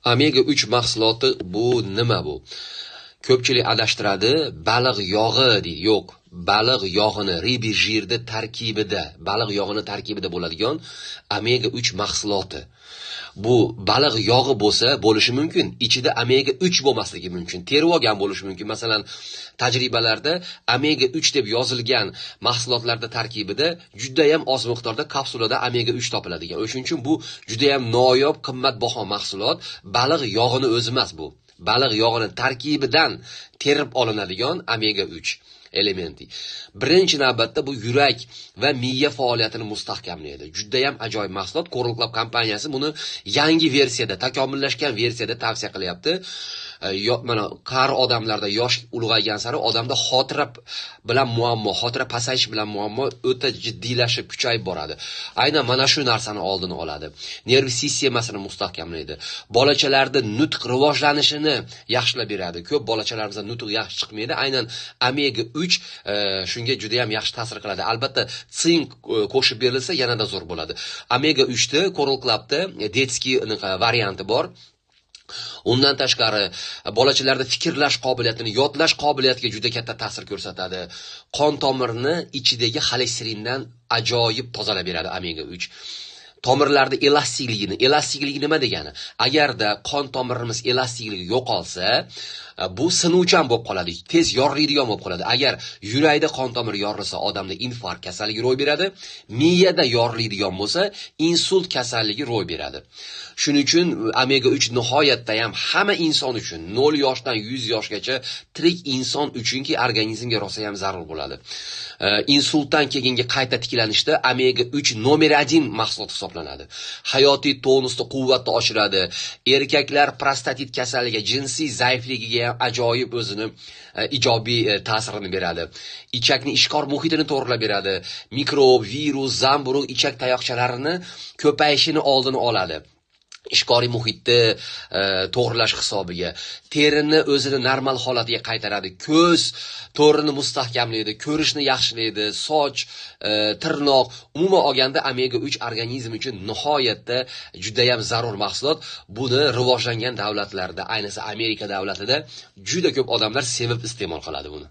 Omega 3 mahsuloti bu nima bu? Ko'pchilik adashtiradi, baliq yog'i deydi. Yo'q, baliq yog'ini ribi jirda tarkibida, baliq yog'ini tarkibida bo'ladigan omega 3 mahsuloti. Bu baliq yog'i bo'lsa, bo'lishi mumkin. Ichida omega 3 bo'lmasligi mumkin. Terib olgan bo'lishi mumkin. Masalan, tajribalarda omega 3 deb yozilgan mahsulotlarda tarkibida juda ham oz miqdorda kapsulada omega 3 topiladigan. O'shuning uchun bu juda ham noyob, qimmatbaho mahsulot. Baliq yog'ini o'zi emas bu. Baliq yog'ini tarkibidan terib olinadigan omega 3 elementi. Birinchi navbatda bu yurak va miya faoliyatini mustahkamlaydi. Juda ham ajoyib mahsulot. Coral Club kompaniyasi buni yangi versiyada, takomillashgan versiyada tavsiya qilyapti. Mana qari odamlarda yosh ulg'aygan sari odamda xotira bilan muammo, xotira pasayish bilan muammo o'ta jiddiylashib, kuchayib boradi. Aynan mana shu narsani oldini oladi. Nerv sistemasini mustahkamlaydi. Bolachalarda nutq rivojlanishini yaxshilab beradi. Ko'p bolachalarimiz nutq yaxshi chiqmaydi. Aynan omega 3 shunga juda ham yaxshi ta'sir qiladi. Albatta, sink qo'shib berilsa yanada zo'r bo'ladi. Omega 3 da Coral Clubda detskiy varianti bor. Undan tashqari bolachalarda fikrlash qobiliyatini, yodlash qobiliyatiga juda katta ta'sir ko'rsatadi. Qon tomirini ichidagi xolesterindan ajoyib tozalab beradi omega 3. Tomirlarda elastikligini nima degani? Agarda qon tomirimiz elastikligi yo'qolsa, bu sinuvchan bo'lib qoladi, tez yoriladigan bo'lib qoladi. Agar yurakda qon tomiri yorilsa, odamda infarkt kasalligi ro'y beradi, miyada yoriladigan bo'lsa, insult kasalligi ro'y beradi. Shuning uchun omega 3 nihoyatda ham hamma inson uchun, 0 yoshdan 100 yoshgacha tirik inson uchunki organizmga rosa ham zarur bo'ladi. Insultdan keyingi qayta tiklanishda omega 3 nomer 1 mahsulot hisoblanadi. Hayotiy tonusni, quvvatni oshiradi. Erkaklar prostatit kasalligi, jinsiy zaifligiga ajoyib o'zini ijobiy ta'sirini beradi. Ichakni ishqor muhitini to'g'rilab beradi. Mikrob, virus, zamburug' ichak tayoqchalarini ko'payishini oldini oladi. Ishqoriy muhitni to'g'rilash hisobiga terini o'zini normal holatiga qaytaradi. Ko'z to'rini mustahkamlaydi, ko'rishni yaxshilaydi, soch, tirnoq, umuman olganda omega 3 organizm uchun nihoyatda juda ham zarur mahsulot. Buni rivojlangan davlatlarda, ayniqsa Amerika davlatida juda ko'p odamlar sevib iste'mol qiladi buni.